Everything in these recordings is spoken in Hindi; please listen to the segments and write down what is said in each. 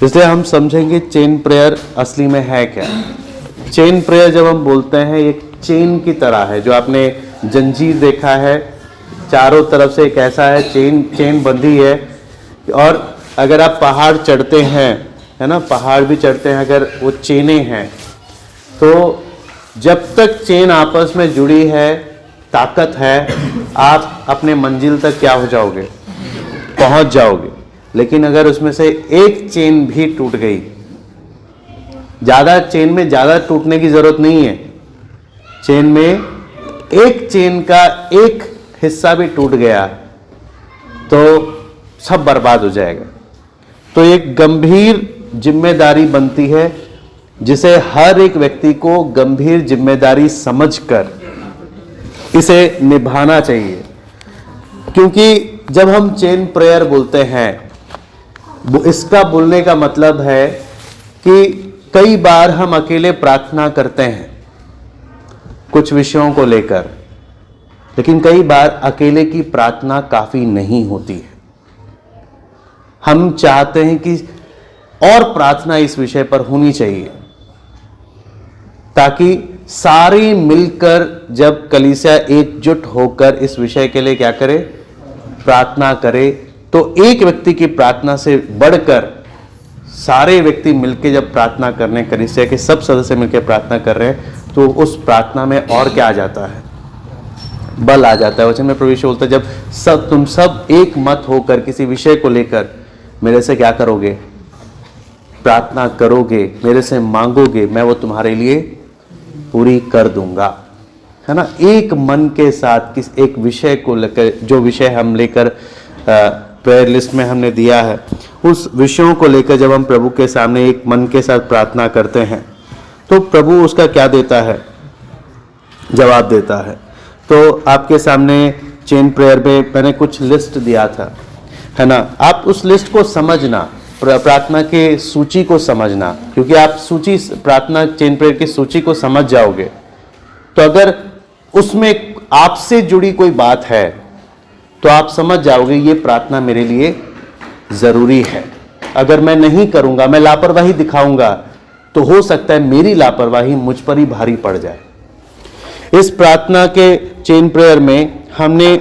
इसलिए हम समझेंगे चेन प्रेयर असली में है क्या। चेन प्रेयर जब हम बोलते हैं एक चेन की तरह है, जो आपने जंजीर देखा है, चारों तरफ से एक ऐसा है चेन बंधी है। और अगर आप पहाड़ चढ़ते हैं, है ना, पहाड़ भी चढ़ते हैं, अगर वो चेनें हैं तो जब तक चेन आपस में जुड़ी है, ताकत है, आप अपने मंजिल तक क्या हो जाओगे, पहुंच जाओगे। लेकिन अगर उसमें से एक चेन भी टूट गई, चेन में ज्यादा टूटने की जरूरत नहीं है, चेन में एक चेन का एक हिस्सा भी टूट गया तो सब बर्बाद हो जाएगा। तो एक गंभीर जिम्मेदारी बनती है जिसे हर एक व्यक्ति को गंभीर जिम्मेदारी समझकर इसे निभाना चाहिए। क्योंकि जब हम चेन प्रेयर बोलते हैं, इसका बोलने का मतलब है कि कई बार हम अकेले प्रार्थना करते हैं कुछ विषयों को लेकर, लेकिन कई बार अकेले की प्रार्थना काफी नहीं होती है। हम चाहते हैं कि और प्रार्थना इस विषय पर होनी चाहिए, ताकि सारी मिलकर जब कलीसिया एकजुट होकर इस विषय के लिए क्या करे, प्रार्थना करे, तो एक व्यक्ति की प्रार्थना से बढ़कर सारे व्यक्ति मिलकर जब प्रार्थना करने, कलीसिया के सब सदस्य मिलकर प्रार्थना कर रहे हैं, तो उस प्रार्थना में और क्या आ जाता है, बल आ जाता है। वचन में प्रभु यीशु बोलता है, जब तुम सब एक मत होकर किसी विषय को लेकर मेरे से क्या करोगे, प्रार्थना करोगे, मेरे से मांगोगे, मैं वो तुम्हारे लिए पूरी कर दूंगा, है ना। एक मन के साथ किस एक विषय को लेकर, जो विषय हम लेकर प्रेयर लिस्ट में हमने दिया है, उस विषयों को लेकर जब हम प्रभु के सामने एक मन के साथ प्रार्थना करते हैं, तो प्रभु उसका क्या देता है, जवाब देता है। तो आपके सामने चेन प्रेयर में मैंने कुछ लिस्ट दिया था, है ना। आप उस लिस्ट को समझना, प्रार्थना के सूची को समझना, क्योंकि आप सूची, प्रार्थना चेन प्रेयर की सूची को समझ जाओगे तो अगर उसमें आपसे जुड़ी कोई बात है तो आप समझ जाओगे ये प्रार्थना मेरे लिए जरूरी है। अगर मैं नहीं करूंगा, मैं लापरवाही दिखाऊंगा, तो हो सकता है मेरी लापरवाही मुझ पर ही भारी पड़ जाए। इस प्रार्थना के चेन प्रेयर में हमने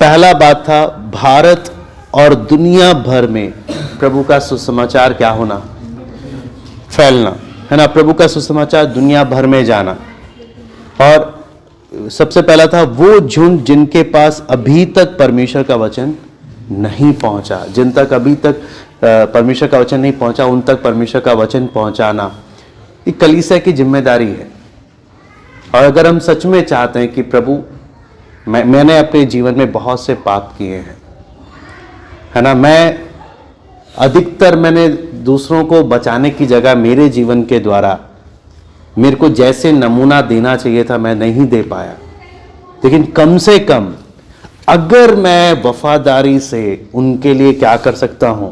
पहला बात था भारत और दुनिया भर में प्रभु का सुसमाचार क्या होना, फैलना, है ना। प्रभु का सुसमाचार दुनिया भर में जाना। और सबसे पहला था वो झुंड जिनके पास अभी तक परमेश्वर का वचन नहीं पहुंचा, जिन तक अभी तक परमेश्वर का वचन नहीं पहुंचा, उन तक परमेश्वर का वचन पहुंचाना ये कलीसिया की जिम्मेदारी है। और अगर हम सच में चाहते हैं कि प्रभु, मैंने अपने जीवन में बहुत से पाप किए हैं, है ना, मैंने दूसरों को बचाने की जगह मेरे जीवन के द्वारा मेरे को जैसे नमूना देना चाहिए था मैं नहीं दे पाया, लेकिन कम से कम अगर मैं वफादारी से उनके लिए क्या कर सकता हूं,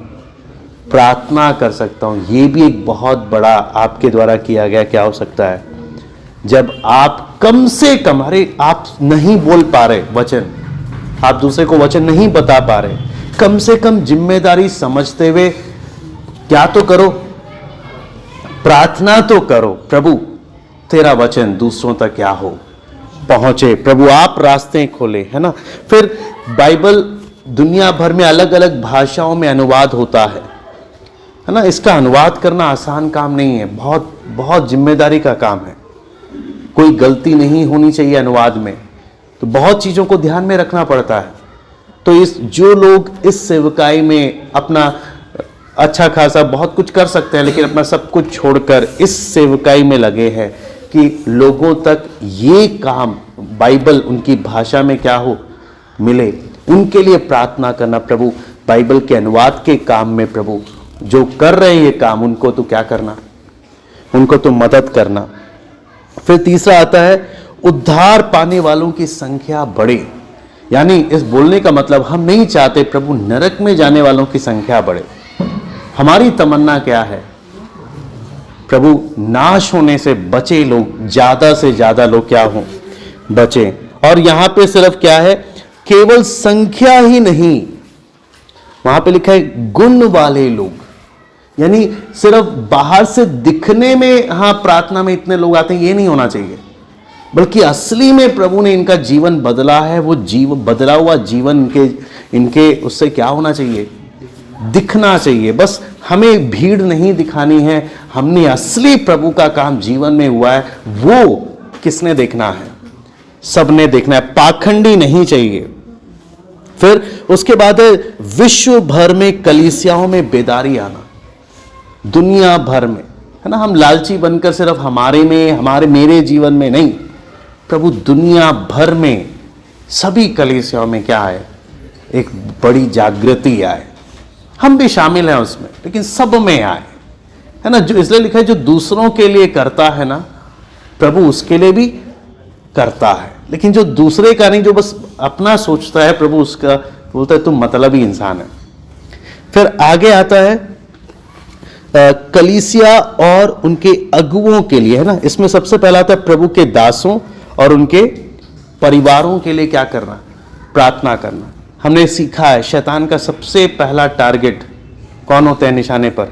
प्रार्थना कर सकता हूं, ये भी एक बहुत बड़ा आपके द्वारा किया गया क्या हो सकता है। जब आप कम से कम, अरे आप नहीं बोल पा रहे वचन, आप दूसरे को वचन नहीं बता पा रहे, कम से कम जिम्मेदारी समझते हुए क्या तो करो, प्रार्थना तो करो, प्रभु तेरा वचन दूसरों तक क्या हो, पहुंचे, प्रभु आप रास्ते खोले, है ना। फिर बाइबल दुनिया भर में अलग अलग भाषाओं में अनुवाद होता है ना। इसका अनुवाद करना आसान काम नहीं है, बहुत बहुत जिम्मेदारी का काम है। कोई गलती नहीं होनी चाहिए अनुवाद में, तो बहुत चीजों को ध्यान में रखना पड़ता है। तो जो लोग इस सेवकाई में अपना अच्छा खासा बहुत कुछ कर सकते हैं, लेकिन अपना सब कुछ छोड़कर इस सेवकाई में लगे हैं कि लोगों तक ये काम बाइबल उनकी भाषा में क्या हो, मिले, उनके लिए प्रार्थना करना। प्रभु बाइबल के अनुवाद के काम में प्रभु जो कर रहे हैं ये काम, उनको तो क्या करना, उनको तो मदद करना। फिर तीसरा आता है उद्धार पाने वालों की संख्या बढ़े। यानी इस बोलने का मतलब हम नहीं चाहते प्रभु नरक में जाने वालों की संख्या बढ़े। हमारी तमन्ना क्या है, प्रभु नाश होने से बचे लोग, ज्यादा से ज्यादा लोग क्या हो, बचे। और यहां पे सिर्फ क्या है, केवल संख्या ही नहीं, वहां पे लिखा है गुण वाले लोग, यानी सिर्फ बाहर से दिखने में हाँ प्रार्थना में इतने लोग आते हैं ये नहीं होना चाहिए, बल्कि असली में प्रभु ने इनका जीवन बदला है। वो बदला हुआ जीवन इनके उससे क्या होना चाहिए, दिखना चाहिए। बस हमें भीड़ नहीं दिखानी है, हमने असली प्रभु का काम जीवन में हुआ है वो किसने देखना है, सबने देखना है, पाखंडी नहीं चाहिए। फिर उसके बाद है विश्व भर में कलीसियाओं में बेदारी आना, दुनिया भर में, है ना। हम लालची बनकर सिर्फ मेरे जीवन में नहीं, प्रभु दुनिया भर में सभी कलीसियाओं में क्या है, एक बड़ी जागृति आए। हम भी शामिल हैं उसमें, लेकिन सब में आए, है ना। जो इसलिए लिखा है जो दूसरों के लिए करता है ना प्रभु उसके लिए भी करता है, लेकिन जो दूसरे का नहीं, जो बस अपना सोचता है, प्रभु उसका बोलता है तुम मतलबी इंसान है। फिर आगे आता है कलीसिया और उनके अगुओं के लिए, है ना। इसमें सबसे पहला आता है प्रभु के दासों और उनके परिवारों के लिए क्या करना, प्रार्थना करना। हमने सीखा है शैतान का सबसे पहला टारगेट कौन होते हैं निशाने पर,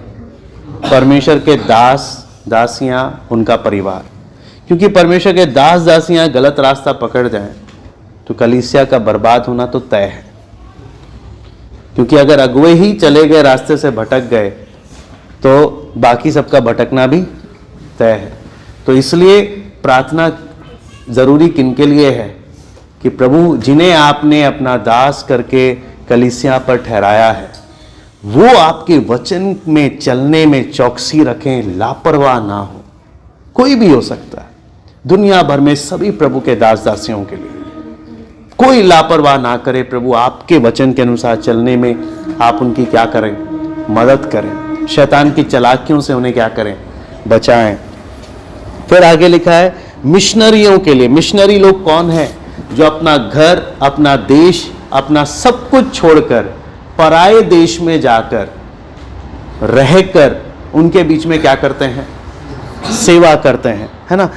परमेश्वर के दास दासियां, उनका परिवार। क्योंकि परमेश्वर के दास दासियां गलत रास्ता पकड़ जाएं तो कलीसिया का बर्बाद होना तो तय है। क्योंकि अगर अगुए ही चले गए, रास्ते से भटक गए, तो बाकी सबका भटकना भी तय है। तो इसलिए प्रार्थना जरूरी किनके लिए है कि प्रभु जिन्हें आपने अपना दास करके कलीसिया पर ठहराया है वो आपके वचन में चलने में चौकसी रखें, लापरवाह ना हो। कोई भी हो सकता है, दुनिया भर में सभी प्रभु के दास दासियों के लिए कोई लापरवाह ना करे। प्रभु आपके वचन के अनुसार चलने में आप उनकी क्या करें, मदद करें, शैतान की चालाकियों से उन्हें क्या करें, बचाएं। फिर आगे लिखा है मिशनरियों के लिए। मिशनरी लोग कौन है, जो अपना घर, अपना देश, अपना सब कुछ छोड़कर पराये देश में जाकर रहकर उनके बीच में क्या करते हैं, सेवा करते हैं, है ना।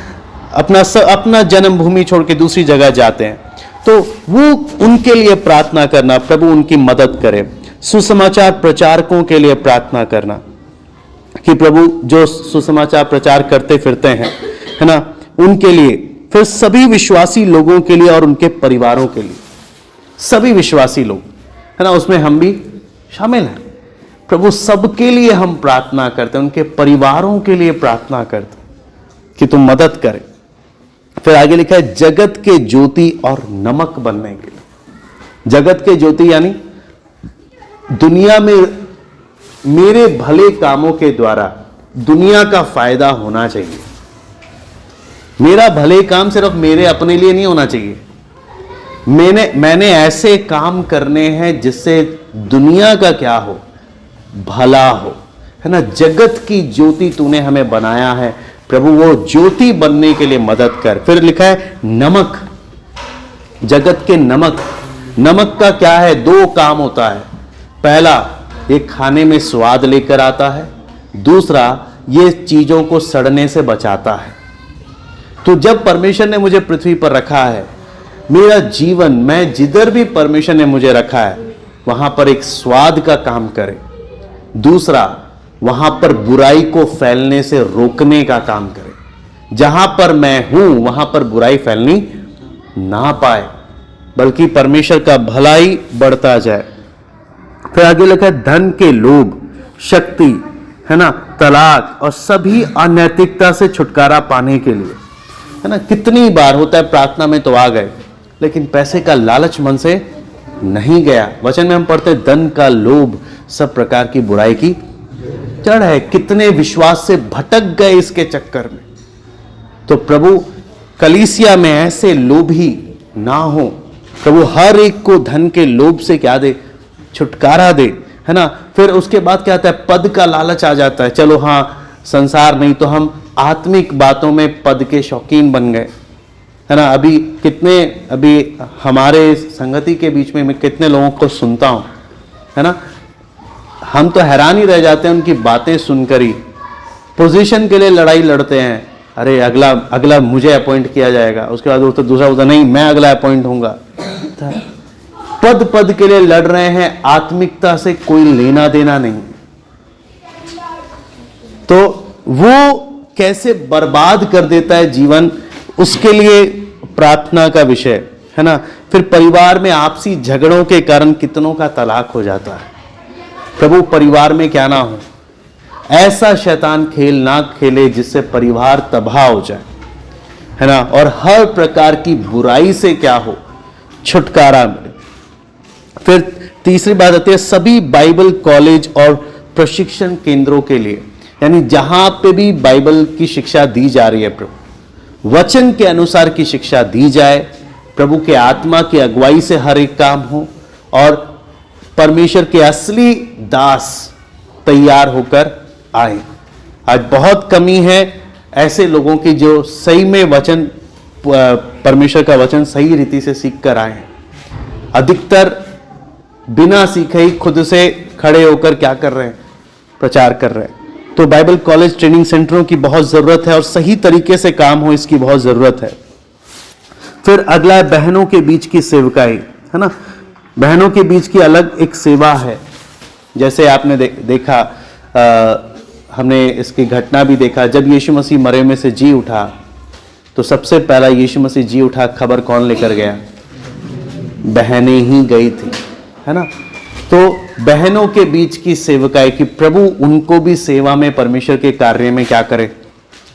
अपना जन्मभूमि छोड़ के दूसरी जगह जाते हैं, तो वो उनके लिए प्रार्थना करना, प्रभु उनकी मदद करे। सुसमाचार प्रचारकों के लिए प्रार्थना करना कि प्रभु जो सुसमाचार प्रचार करते फिरते हैं, है ना, उनके लिए। फिर सभी विश्वासी लोगों के लिए और उनके परिवारों के लिए, सभी विश्वासी लोग, है ना, उसमें हम भी शामिल हैं। प्रभु सबके लिए हम प्रार्थना करते हैं, उनके परिवारों के लिए प्रार्थना करते हैं कि तुम मदद करें। फिर आगे लिखा है जगत के ज्योति और नमक बनने के लिए। जगत के ज्योति यानी दुनिया में मेरे भले कामों के द्वारा दुनिया का फायदा होना चाहिए। मेरा भले काम सिर्फ मेरे अपने लिए नहीं होना चाहिए, मैंने ऐसे काम करने हैं जिससे दुनिया का क्या हो, भला हो, है ना। जगत की ज्योति तूने हमें बनाया है प्रभु, वो ज्योति बनने के लिए मदद कर। फिर लिखा है नमक, जगत के नमक। नमक का क्या है, दो काम होता है। पहला, ये खाने में स्वाद लेकर आता है, दूसरा ये चीजों को सड़ने से बचाता है। तो जब परमेश्वर ने मुझे पृथ्वी पर रखा है, मेरा जीवन, मैं जिधर भी परमेश्वर ने मुझे रखा है वहां पर एक स्वाद का काम करे, दूसरा वहां पर बुराई को फैलने से रोकने का काम करे। जहां पर मैं हूं वहां पर बुराई फैलनी ना पाए, बल्कि परमेश्वर का भलाई बढ़ता जाए। फिर आगे लिखा है धन के लोभ, शक्ति, है ना, तलाक और सभी अनैतिकता से छुटकारा पाने के लिए, है ना। कितनी बार होता है प्रार्थना में तो आ गए, लेकिन पैसे का लालच मन से नहीं गया। वचन में हम पढ़ते धन का लोभ सब प्रकार की बुराई की जड़ है। कितने विश्वास से भटक गए इसके चक्कर में। तो प्रभु कलीसिया में ऐसे लोभी ना हो, प्रभु हर एक को धन के लोभ से क्या दे, छुटकारा दे, है ना। फिर उसके बाद क्या आता है, पद का लालच आ जाता है। चलो हाँ, संसार नहीं तो हम आत्मिक बातों में पद के शौकीन बन गए, है ना। अभी हमारे संगति के बीच में मैं कितने लोगों को सुनता हूं, है ना, हम तो हैरान ही रह जाते हैं उनकी बातें सुनकर ही। पोजीशन के लिए लड़ाई लड़ते हैं, अरे अगला मुझे अपॉइंट किया जाएगा, उसके बाद वो तो दूसरा बोलता नहीं मैं अगला अपॉइंट होऊंगा। पद पद के लिए लड़ रहे हैं, आत्मिकता से कोई लेना देना नहीं। तो वो कैसे बर्बाद कर देता है जीवन, उसके लिए प्रार्थना का विषय है ना। फिर परिवार में आपसी झगड़ों के कारण कितनों का तलाक हो जाता है। प्रभु परिवार में क्या ना हो, ऐसा शैतान खेल ना खेले जिससे परिवार तबाह हो जाए, है ना। और हर प्रकार की बुराई से क्या हो, छुटकारा मिले। फिर तीसरी बात आती है सभी बाइबल कॉलेज और प्रशिक्षण केंद्रों के लिए, यानी जहां पे भी बाइबल की शिक्षा दी जा रही है, प्रभु वचन के अनुसार की शिक्षा दी जाए, प्रभु के आत्मा की अगुवाई से हर एक काम हो, और परमेश्वर के असली दास तैयार होकर आए। आज बहुत कमी है ऐसे लोगों की जो सही में वचन, परमेश्वर का वचन सही रीति से सीख कर आए हैं। अधिकतर बिना सीखे ही खुद से खड़े होकर क्या कर रहे हैं, प्रचार कर रहे हैं। तो बाइबल कॉलेज ट्रेनिंग सेंटरों की बहुत जरूरत है, और सही तरीके से काम हो इसकी बहुत जरूरत है। फिर अगला है बहनों के बीच की सेवकाई, है ना। बहनों के बीच की अलग एक सेवा है। जैसे आपने देखा, हमने इसकी घटना भी देखा, जब यीशु मसीह मरे में से जी उठा तो सबसे पहला यीशु मसीह जी उठा खबर कौन लेकर गया, बहनें ही गई थी, है ना। तो बहनों के बीच की सेवकाई की प्रभु उनको भी सेवा में, परमेश्वर के कार्य में क्या करे,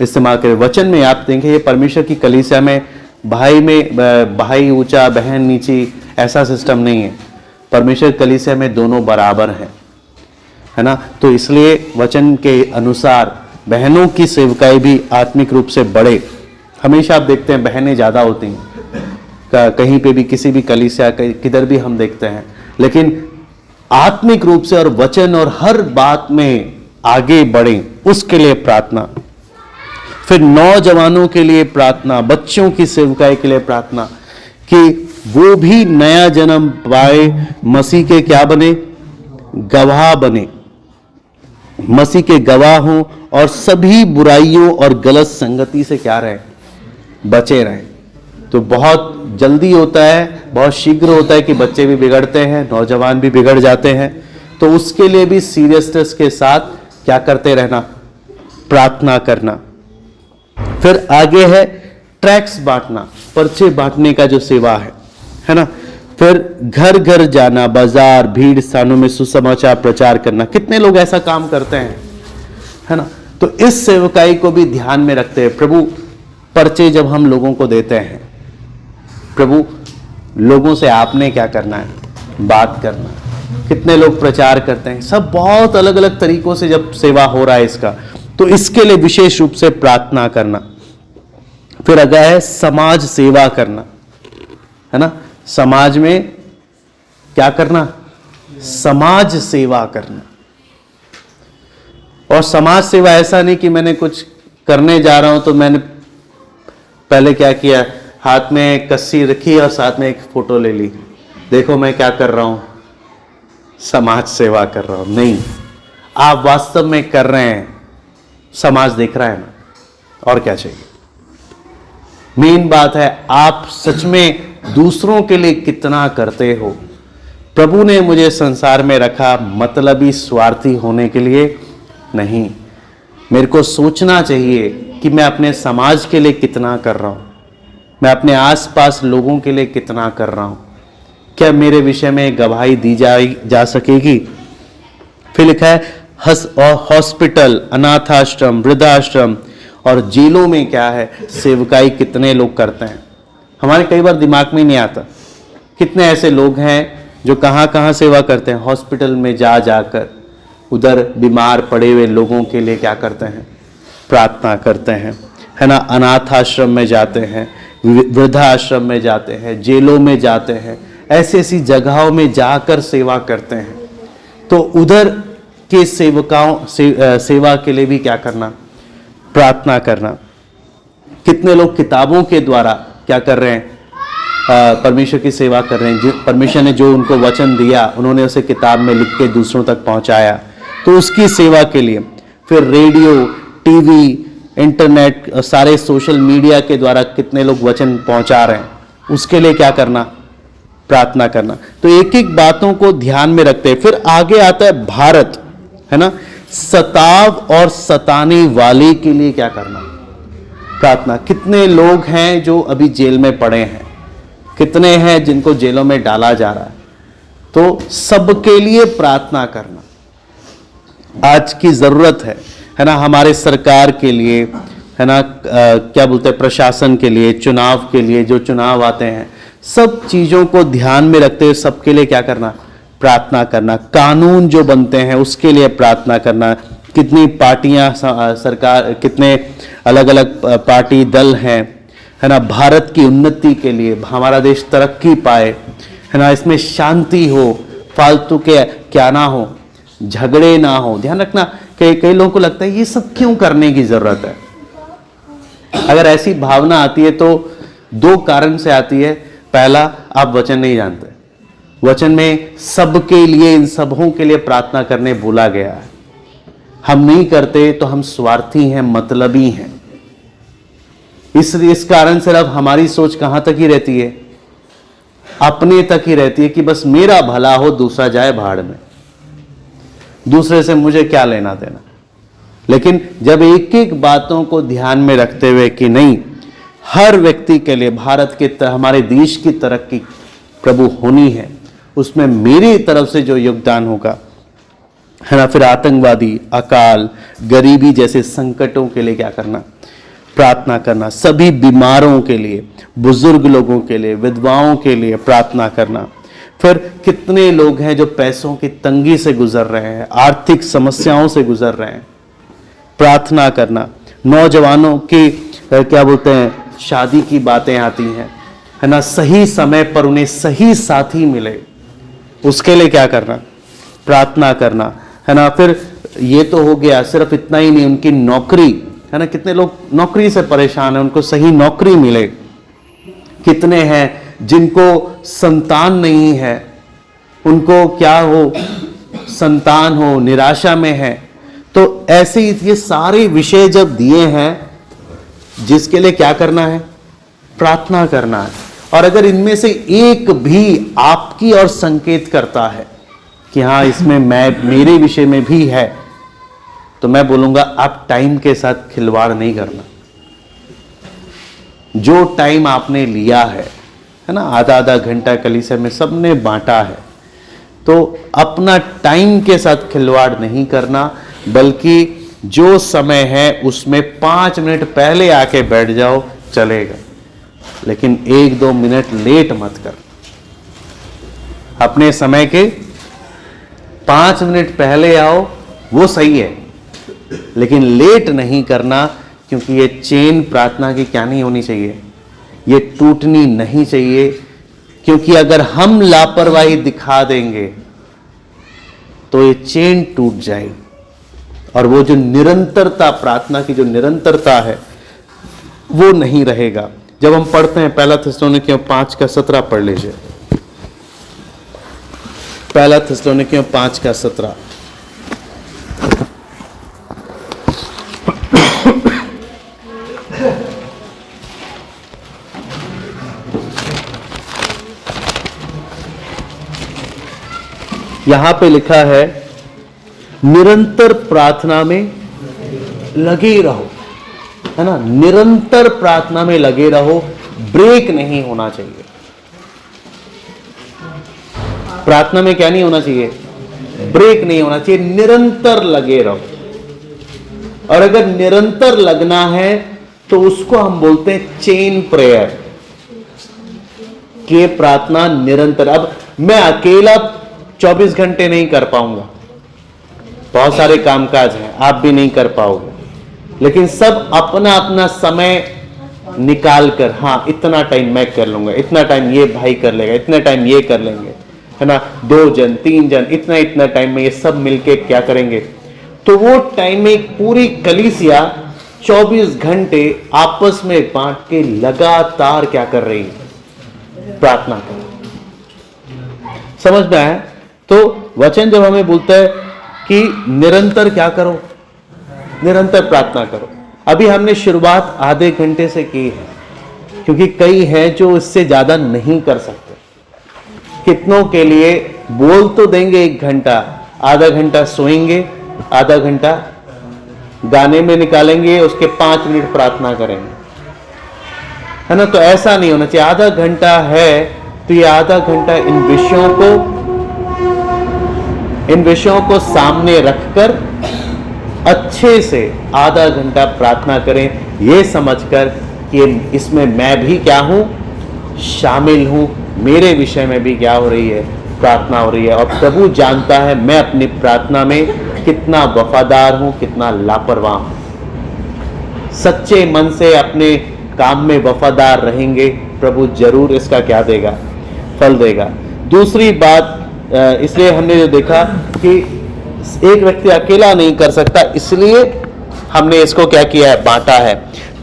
इस्तेमाल करे। वचन में आप देखेंगे परमेश्वर की कलीसिया में भाई ऊंचा बहन नीची ऐसा सिस्टम नहीं है। परमेश्वर कलीसिया में दोनों बराबर हैं, है ना। तो इसलिए वचन के अनुसार बहनों की सेवकाई भी आत्मिक रूप से बढ़े। हमेशा आप देखते हैं बहनें ज्यादा होती हैं, कहीं पे भी किसी भी कलीसिया किधर भी हम देखते हैं, लेकिन आत्मिक रूप से और वचन और हर बात में आगे बढ़े, उसके लिए प्रार्थना। फिर नौजवानों के लिए प्रार्थना, बच्चों की सेवकाई के लिए प्रार्थना कि वो भी नया जन्म पाए, मसीह के क्या बने, गवाह बने, मसीह के गवाह हों, और सभी बुराइयों और गलत संगति से क्या रहे, बचे रहें। तो बहुत जल्दी होता है, बहुत शीघ्र होता है कि बच्चे भी बिगड़ते हैं, नौजवान भी बिगड़ जाते हैं। तो उसके लिए भी सीरियसनेस के साथ क्या करते रहना, प्रार्थना करना। फिर आगे है ट्रैक्ट्स बांटना, पर्चे बांटने का जो सेवा है ना। फिर घर घर जाना, बाजार भीड़ स्थानों में सुसमाचार प्रचार करना। कितने लोग ऐसा काम करते हैं, है ना। तो इस सेवकाई को भी ध्यान में रखते हैं। प्रभु पर्चे जब हम लोगों को देते हैं, प्रभु लोगों से आपने क्या करना है, बात करना। कितने लोग प्रचार करते हैं, सब बहुत अलग अलग तरीकों से जब सेवा हो रहा है इसका, तो इसके लिए विशेष रूप से प्रार्थना करना। फिर अगला है समाज सेवा करना, है ना। समाज में क्या करना, समाज सेवा करना। और समाज सेवा ऐसा नहीं कि मैंने कुछ करने जा रहा हूं तो मैंने पहले क्या किया, हाथ में कस्सी रखी और साथ में एक फोटो ले ली, देखो मैं क्या कर रहा हूं, समाज सेवा कर रहा हूं। नहीं, आप वास्तव में कर रहे हैं, समाज देख रहा है ना, और क्या चाहिए। मेन बात है आप सच में दूसरों के लिए कितना करते हो। प्रभु ने मुझे संसार में रखा मतलबी स्वार्थी होने के लिए नहीं। मेरे को सोचना चाहिए कि मैं अपने समाज के लिए कितना कर रहा हूं, मैं अपने आसपास लोगों के लिए कितना कर रहा हूं, क्या मेरे विषय में गवाही दी जा सकेगी। फिर लिखा है हॉस्पिटल, अनाथाश्रम, वृद्धाश्रम और जेलों में क्या है, सेवकाई कितने लोग करते हैं। हमारे कई बार दिमाग में नहीं आता कितने ऐसे लोग हैं जो कहाँ कहाँ सेवा करते हैं। हॉस्पिटल में जाकर उधर बीमार पड़े हुए लोगों के लिए क्या करते हैं, प्रार्थना करते हैं, है ना। अनाथ आश्रम में जाते हैं, वृद्धाश्रम में जाते हैं, जेलों में जाते हैं, ऐसी ऐसी जगहों में जाकर सेवा करते हैं। तो उधर के सेवा के लिए भी क्या करना, प्रार्थना करना। कितने लोग किताबों के द्वारा क्या कर रहे हैं, परमेश्वर की सेवा कर रहे हैं। परमेश्वर ने जो उनको वचन दिया उन्होंने उसे किताब में लिख के दूसरों तक पहुंचाया, तो उसकी सेवा के लिए। फिर रेडियो, टीवी, इंटरनेट, सारे सोशल मीडिया के द्वारा कितने लोग वचन पहुंचा रहे हैं, उसके लिए क्या करना, प्रार्थना करना। तो एक एक बातों को ध्यान में रखते हैं। फिर आगे आता है भारत, है ना, सताव और सताने वाले के लिए क्या करना, प्रार्थना। कितने लोग हैं जो अभी जेल में पड़े हैं, कितने हैं जिनको जेलों में डाला जा रहा है, तो सबके लिए प्रार्थना करना आज की जरूरत है ना। हमारे सरकार के लिए, है ना, क्या बोलते हैं, प्रशासन के लिए, चुनाव के लिए, जो चुनाव आते हैं, सब चीजों को ध्यान में रखते हुए सबके लिए क्या करना, प्रार्थना करना। कानून जो बनते हैं उसके लिए प्रार्थना करना। कितनी पार्टियां सरकार, कितने अलग अलग पार्टी दल हैं, है ना, भारत की उन्नति के लिए, हमारा देश तरक्की पाए, है ना, इसमें शांति हो, फालतू के क्या ना हो, झगड़े ना हो। ध्यान रखना, कई लोगों को लगता है ये सब क्यों करने की जरूरत है। अगर ऐसी भावना आती है तो दो कारण से आती है। पहला, आप वचन नहीं जानते। वचन में सबके लिए, इन सबों के लिए प्रार्थना करने बोला गया है। हम नहीं करते तो हम स्वार्थी हैं, मतलबी हैं। इस कारण से अब हमारी सोच कहां तक ही रहती है, अपने तक ही रहती है कि बस मेरा भला हो, दूसरा जाए भाड़ में, दूसरे से मुझे क्या लेना देना। लेकिन जब एक एक बातों को ध्यान में रखते हुए कि नहीं, हर व्यक्ति के लिए, भारत के हमारे देश की तरक्की प्रभु होनी है, उसमें मेरी तरफ से जो योगदान होगा, है ना। फिर आतंकवादी, अकाल, गरीबी जैसे संकटों के लिए क्या करना, प्रार्थना करना। सभी बीमारों के लिए, बुजुर्ग लोगों के लिए, विधवाओं के लिए प्रार्थना करना। फिर कितने लोग हैं जो पैसों की तंगी से गुजर रहे हैं, आर्थिक समस्याओं से गुजर रहे हैं, प्रार्थना करना। नौजवानों की क्या बोलते हैं, शादी की बातें आती हैं, है ना, सही समय पर उन्हें सही साथी मिले, उसके लिए क्या करना, प्रार्थना करना, है ना। फिर ये तो हो गया, सिर्फ इतना ही नहीं, उनकी नौकरी, है ना, कितने लोग नौकरी से परेशान हैं, उनको सही नौकरी मिले। कितने हैं जिनको संतान नहीं है, उनको क्या हो, संतान हो, निराशा में है। तो ऐसे ही ये सारे विषय जब दिए हैं, जिसके लिए क्या करना है, प्रार्थना करना है। और अगर इनमें से एक भी आपकी और संकेत करता है कि हाँ इसमें मेरे विषय में भी है, तो मैं बोलूंगा आप टाइम के साथ खिलवाड़ नहीं करना। जो टाइम आपने लिया है ना, आधा आधा घंटा कलीसिया में सबने बांटा है, तो अपना टाइम के साथ खिलवाड़ नहीं करना, बल्कि जो समय है उसमें 5 मिनट पहले आके बैठ जाओ, चलेगा, लेकिन 1-2 मिनट लेट मत कर। अपने समय के 5 मिनट पहले आओ, वो सही है, लेकिन लेट नहीं करना, क्योंकि ये चेन प्रार्थना की क्या नहीं होनी चाहिए, ये टूटनी नहीं चाहिए। क्योंकि अगर हम लापरवाही दिखा देंगे तो ये चेन टूट जाएगी, और वो जो निरंतरता, प्रार्थना की जो निरंतरता है, वो नहीं रहेगा। जब हम पढ़ते हैं पहला थिस्सलुनीकियों 5:17 पढ़ लीजिए। पहला थिस्सलुनीकियों 5:17। यहां पे लिखा है, निरंतर प्रार्थना में लगे रहो, है ना, निरंतर प्रार्थना में लगे रहो, ब्रेक नहीं होना चाहिए। प्रार्थना में क्या नहीं होना चाहिए, ब्रेक नहीं होना चाहिए, निरंतर लगे रहो। और अगर निरंतर लगना है तो उसको हम बोलते हैं चेन प्रेयर, कि प्रार्थना निरंतर। अब मैं अकेला 24 घंटे नहीं कर पाऊंगा, बहुत सारे कामकाज हैं, आप भी नहीं कर पाओगे, लेकिन सब अपना अपना समय निकाल कर, हाँ इतना टाइम मैं कर लूंगा, इतना टाइम ये भाई कर लेगा, इतना टाइम ये कर लेंगे, है ना, 2 जन 3 जन, इतना इतना टाइम में ये सब मिलके क्या करेंगे। तो वो टाइम में पूरी कलीसिया 24 घंटे आपस में बांट के लगातार क्या कर रही है, प्रार्थना कर। समझ में आया? तो वचन जब हमें बोलता है कि निरंतर क्या करो, निरंतर प्रार्थना करो। अभी हमने शुरुआत आधे घंटे से की है, क्योंकि कई हैं जो इससे ज्यादा नहीं कर सकते, कितनों के लिए बोल तो देंगे 1 घंटा, आधा घंटा सोएंगे, आधा घंटा गाने में निकालेंगे, उसके 5 मिनट प्रार्थना करेंगे, है ना। तो ऐसा नहीं होना चाहिए। आधा घंटा है तो ये आधा घंटा इन विषयों को सामने रखकर अच्छे से आधा घंटा प्रार्थना करें, ये समझकर कि इसमें मैं भी क्या हूं, शामिल हूं, मेरे विषय में भी क्या हो रही है, प्रार्थना हो रही है। और प्रभु जानता है मैं अपनी प्रार्थना में कितना वफादार हूं, कितना लापरवाह हूं। सच्चे मन से अपने काम में वफादार रहेंगे, प्रभु जरूर इसका क्या देगा, फल देगा। दूसरी बात, इसलिए हमने जो देखा कि एक व्यक्ति अकेला नहीं कर सकता, इसलिए हमने इसको क्या किया है, बांटा है।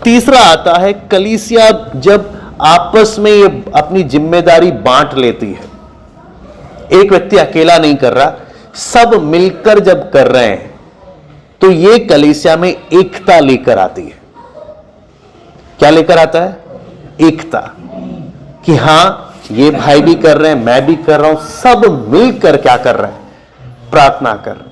तीसरा आता है, कलीसिया जब आपस में ये अपनी जिम्मेदारी बांट लेती है, एक व्यक्ति अकेला नहीं कर रहा, सब मिलकर जब कर रहे हैं, तो ये कलीसिया में एकता लेकर आती है। क्या लेकर आता है, एकता, कि हां ये भाई भी कर रहे हैं, मैं भी कर रहा हूं, सब मिलकर क्या कर रहे हैं, प्रार्थना कर रहे हैं।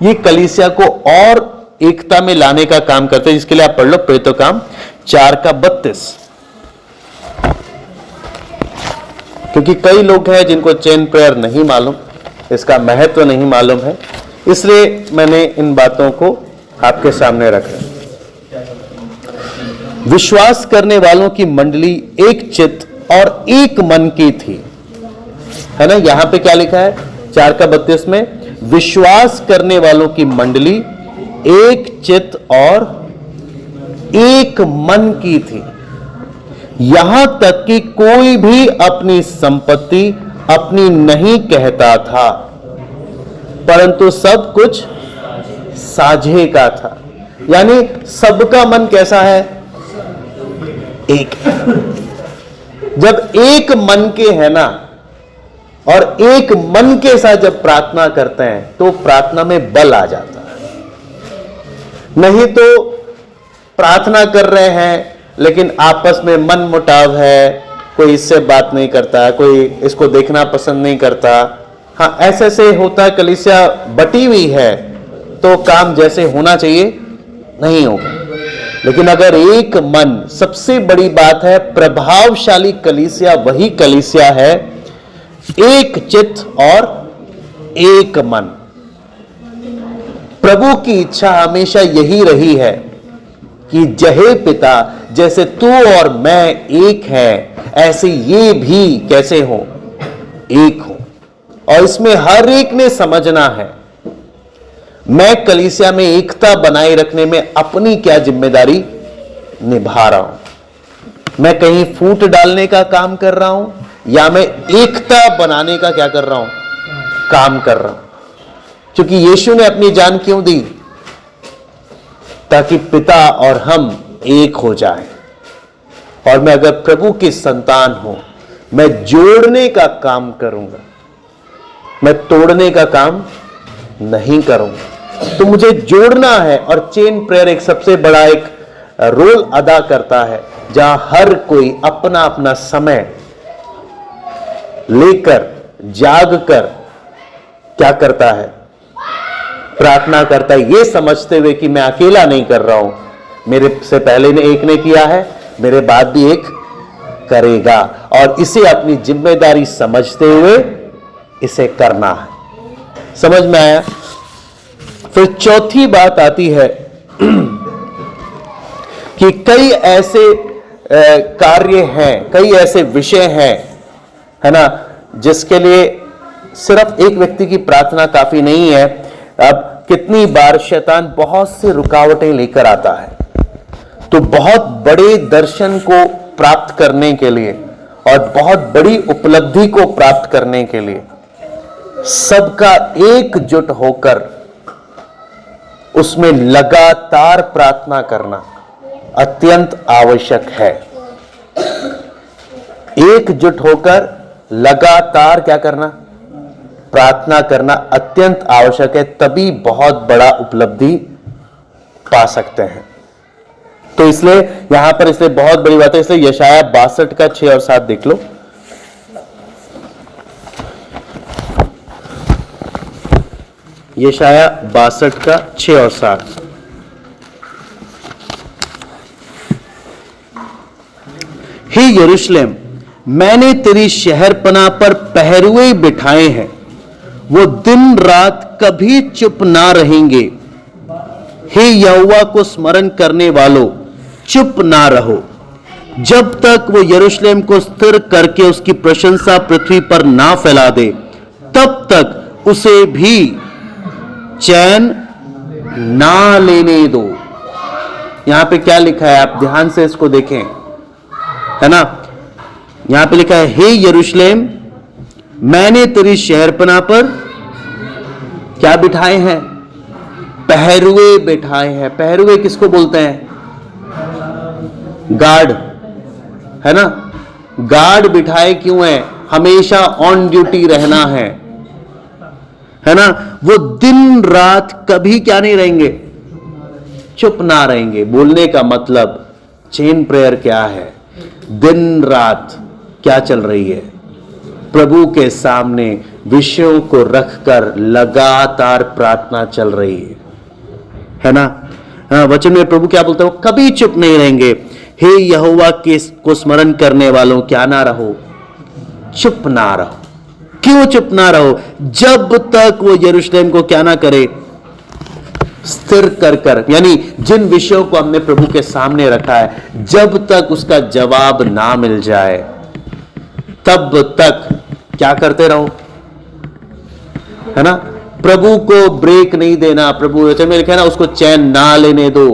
ये कलीसिया को और एकता में लाने का काम करते हैं, जिसके लिए आप पढ़ लो प्रेरितों काम 4:32। क्योंकि कई लोग हैं जिनको चेन प्रेयर नहीं मालूम, इसका महत्व नहीं मालूम है, इसलिए मैंने इन बातों को आपके सामने रखा। विश्वास करने वालों की मंडली एक चित्त और एक मन की थी, है ना। यहां पे क्या लिखा है 4:32 में, विश्वास करने वालों की मंडली एक चित्त और एक मन की थी, यहां तक कि कोई भी अपनी संपत्ति अपनी नहीं कहता था, परंतु सब कुछ साझे का था। यानी सबका मन कैसा है, एक। जब एक मन के है ना, और एक मन के साथ जब प्रार्थना करते हैं, तो प्रार्थना में बल आ जाता है। नहीं तो प्रार्थना कर रहे हैं लेकिन आपस में मन मुटाव है, कोई इससे बात नहीं करता, कोई इसको देखना पसंद नहीं करता, हाँ ऐसे से होता है, कलीसिया बटी हुई है तो काम जैसे होना चाहिए नहीं होगा। लेकिन अगर एक मन, सबसे बड़ी बात है, प्रभावशाली कलीसिया वही कलीसिया है, एक चित्त और एक मन। प्रभु की इच्छा हमेशा यही रही है कि जहे पिता, जैसे तू और मैं एक हैं, ऐसे ये भी कैसे हो, एक हो। और इसमें हर एक ने समझना है, मैं कलीसिया में एकता बनाए रखने में अपनी क्या जिम्मेदारी निभा रहा हूं। मैं कहीं फूट डालने का काम कर रहा हूं या मैं एकता बनाने का क्या कर रहा हूं, काम कर रहा हूं। क्योंकि यीशु ने अपनी जान क्यों दी, ताकि पिता और हम एक हो जाएं। और मैं अगर प्रभु की संतान हूं, मैं जोड़ने का काम करूंगा, मैं तोड़ने का काम नहीं करूंगा। तो मुझे जोड़ना है, और चेन प्रेयर एक सबसे बड़ा एक रोल अदा करता है, जहां हर कोई अपना अपना समय लेकर जाग कर क्या करता है, प्रार्थना करता है, ये समझते हुए कि मैं अकेला नहीं कर रहा हूं, मेरे से पहले ने एक ने किया है, मेरे बाद भी एक करेगा, और इसे अपनी जिम्मेदारी समझते हुए इसे करना है। समझ में आया। फिर चौथी बात आती है कि कई ऐसे कार्य हैं, कई ऐसे विषय हैं, है ना, जिसके लिए सिर्फ एक व्यक्ति की प्रार्थना काफी नहीं है। अब कितनी बार शैतान बहुत से रुकावटें लेकर आता है, तो बहुत बड़े दर्शन को प्राप्त करने के लिए और बहुत बड़ी उपलब्धि को प्राप्त करने के लिए सबका एकजुट होकर उसमें लगातार प्रार्थना करना अत्यंत आवश्यक है। एकजुट होकर लगातार क्या करना, प्रार्थना करना अत्यंत आवश्यक है, तभी बहुत बड़ा उपलब्धि पा सकते हैं। तो इसलिए यहां पर इसलिए बहुत बड़ी बात है, इसलिए यशाया 62 का 6 और 7 देख लो। यशाया 62 का 6 और 7। हे यरूशलेम, मैंने तेरी शहरपनाह पर पहरुए बिठाए हैं, वो दिन रात कभी चुप ना रहेंगे। हे यहोवा को स्मरण करने वालों, चुप ना रहो, जब तक वो यरूशलेम को स्थिर करके उसकी प्रशंसा पृथ्वी पर ना फैला दे, तब तक उसे भी चैन ना लेने दो। यहां पे क्या लिखा है, आप ध्यान से इसको देखें, है ना। यहां पे लिखा है, हे यरूशलेम, मैंने तेरी शहरपनाह पर क्या बिठाए हैं? पहरुए बिठाए हैं। पहरुए किसको बोलते हैं? गार्ड, है ना। गार्ड बिठाए क्यों है? हमेशा ऑन ड्यूटी रहना है ना। वो दिन रात कभी क्या नहीं रहेंगे? चुप ना रहेंगे। बोलने का मतलब चेन प्रेयर क्या है? दिन रात क्या चल रही है? प्रभु के सामने विषयों को रखकर लगातार प्रार्थना चल रही है ना। वचन में प्रभु क्या बोलते हैं? वो कभी चुप नहीं रहेंगे। हे यहोवा को स्मरण करने वालों, क्या ना रहो? चुप ना रहो। क्यों चुप ना रहो? जब तक वो यरूशलेम को क्या ना करे? स्थिर कर यानी जिन विषयों को हमने प्रभु के सामने रखा है, जब तक उसका जवाब ना मिल जाए, तब तक क्या करते रहो, है ना। प्रभु को ब्रेक नहीं देना। प्रभु वचन में लिखा है ना, उसको चैन ना लेने दो।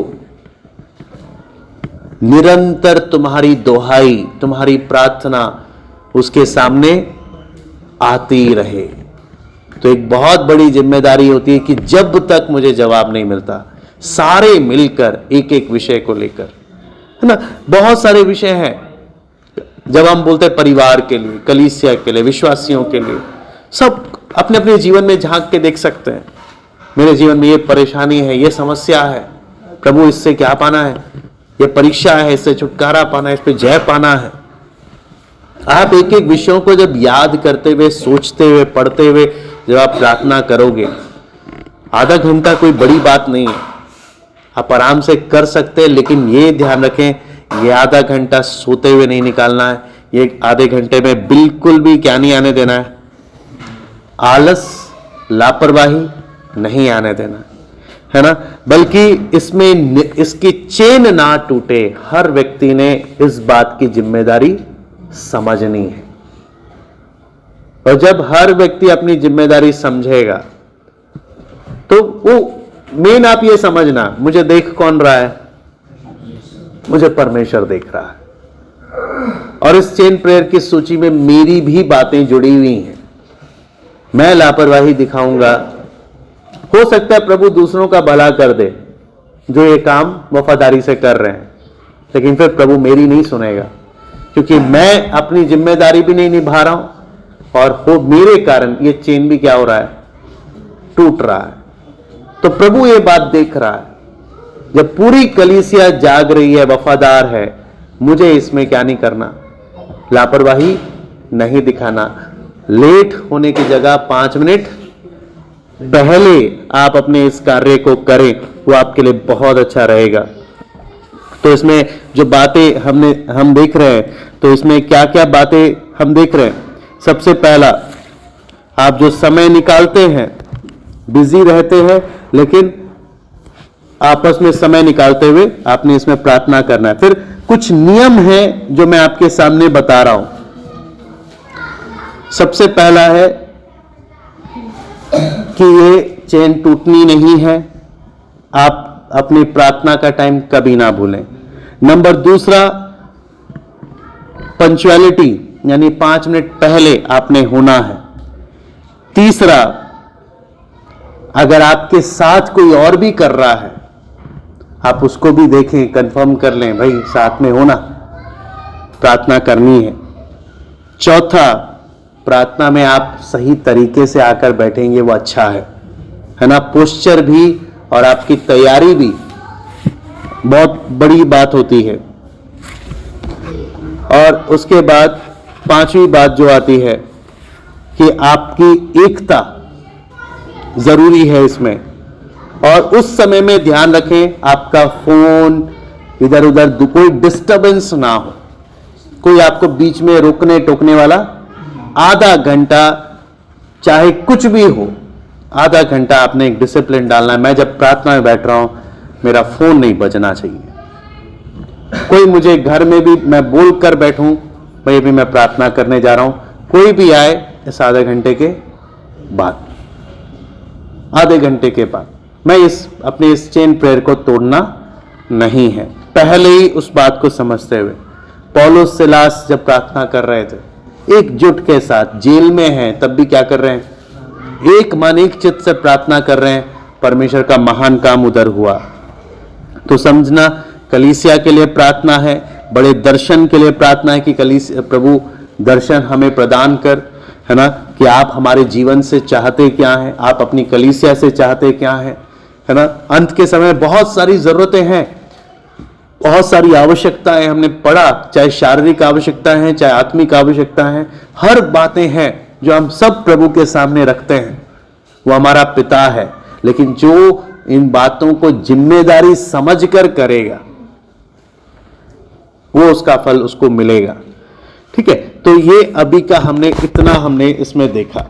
निरंतर तुम्हारी दोहाई, तुम्हारी प्रार्थना उसके सामने आती रहे। तो एक बहुत बड़ी जिम्मेदारी होती है कि जब तक मुझे जवाब नहीं मिलता, सारे मिलकर एक एक विषय को लेकर, है ना। बहुत सारे विषय हैं। जब हम बोलते हैं परिवार के लिए, कलीसिया के लिए, विश्वासियों के लिए, सब अपने अपने जीवन में झांक के देख सकते हैं। मेरे जीवन में ये परेशानी है, ये समस्या है, प्रभु इससे क्या पाना है? ये परीक्षा है, इससे छुटकारा पाना है, इस पे जय पाना है। आप एक एक विषयों को जब याद करते हुए, सोचते हुए, पढ़ते हुए जब आप प्रार्थना करोगे, आधा घंटा कोई बड़ी बात नहीं है, आप आराम से कर सकते हैं। लेकिन ये ध्यान रखें, ये आधा घंटा सोते हुए नहीं निकालना है। ये आधे घंटे में बिल्कुल भी क्या नहीं आने देना है? आलस, लापरवाही नहीं आने देना, है ना। बल्कि इसमें इसकी चेन ना टूटे, हर व्यक्ति ने इस बात की जिम्मेदारी समझनी है। और जब हर व्यक्ति अपनी जिम्मेदारी समझेगा, तो वो मेन आप ये समझना, मुझे देख कौन रहा है? मुझे परमेश्वर देख रहा है। और इस चेन प्रेयर की सूची में मेरी भी बातें जुड़ी हुई हैं। मैं लापरवाही दिखाऊंगा, हो सकता है प्रभु दूसरों का भला कर दे जो ये काम वफादारी से कर रहे हैं, लेकिन फिर प्रभु मेरी नहीं सुनेगा, क्योंकि मैं अपनी जिम्मेदारी भी नहीं निभा रहा हूं और हो मेरे कारण ये चेन भी क्या हो रहा है? टूट रहा है। तो प्रभु ये बात देख रहा है। जब पूरी कलीसिया जाग रही है, वफादार है, मुझे इसमें क्या नहीं करना? लापरवाही नहीं दिखाना। लेट होने की जगह 5 मिनट पहले आप अपने इस कार्य को करें, वो आपके लिए बहुत अच्छा रहेगा। तो इसमें जो बातें हम देख रहे हैं, तो इसमें क्या क्या बातें हम देख रहे हैं? सबसे पहला, आप जो समय निकालते हैं, बिजी रहते हैं, लेकिन आपस में समय निकालते हुए आपने इसमें प्रार्थना करना है। फिर कुछ नियम हैं जो मैं आपके सामने बता रहा हूं। सबसे पहला है कि ये चेन टूटनी नहीं है। आप अपनी प्रार्थना का टाइम कभी ना भूलें। नंबर दूसरा, पंक्चुअलिटी, यानी 5 मिनट पहले आपने होना है। तीसरा, अगर आपके साथ कोई और भी कर रहा है, आप उसको भी देखें, कंफर्म कर लें, भाई साथ में होना, प्रार्थना करनी है। चौथा, प्रार्थना में आप सही तरीके से आकर बैठेंगे, वो अच्छा है ना। पोस्चर भी और आपकी तैयारी भी बहुत बड़ी बात होती है। और उसके बाद 5वीं बात जो आती है कि आपकी एकता, जरूरी है इसमें। और उस समय में ध्यान रखें आपका फोन इधर उधर कोई डिस्टरबेंस ना हो, कोई आपको बीच में रोकने टोकने वाला। आधा घंटा चाहे कुछ भी हो, आधा घंटा आपने एक डिसिप्लिन डालना है। मैं जब प्रार्थना में बैठ रहा हूं मेरा फोन नहीं बजना चाहिए। कोई मुझे घर में भी मैं बोल कर बैठूं भाई अभी मैं प्रार्थना करने जा रहा हूं, कोई भी आए इस आधे घंटे के बाद, आधे घंटे के बाद मैं अपने इस चेन प्रेयर को तोड़ना नहीं है। पहले ही उस बात को समझते हुए पौलुस सिलास जब प्रार्थना कर रहे थे एकजुट के साथ, जेल में हैं तब भी क्या कर रहे हैं, एक मन एक चित्त से प्रार्थना कर रहे हैं। परमेश्वर का महान काम उधर हुआ। तो समझना कलीसिया के लिए प्रार्थना है, बड़े दर्शन के लिए प्रार्थना है कि कलीसिया प्रभु दर्शन हमें प्रदान कर, है ना, कि आप हमारे जीवन से चाहते क्या हैं, आप अपनी कलीसिया से चाहते क्या हैं, है ना। अंत के समय बहुत सारी जरूरतें हैं, बहुत सारी आवश्यकताएं हमने पढ़ा, चाहे शारीरिक आवश्यकता है चाहे आत्मिक आवश्यकता है, हर बातें हैं जो हम सब प्रभु के सामने रखते हैं। वो हमारा पिता है, लेकिन जो इन बातों को जिम्मेदारी समझकर करेगा वो उसका फल उसको मिलेगा। ठीक है, तो ये अभी का हमने इतना इसमें देखा।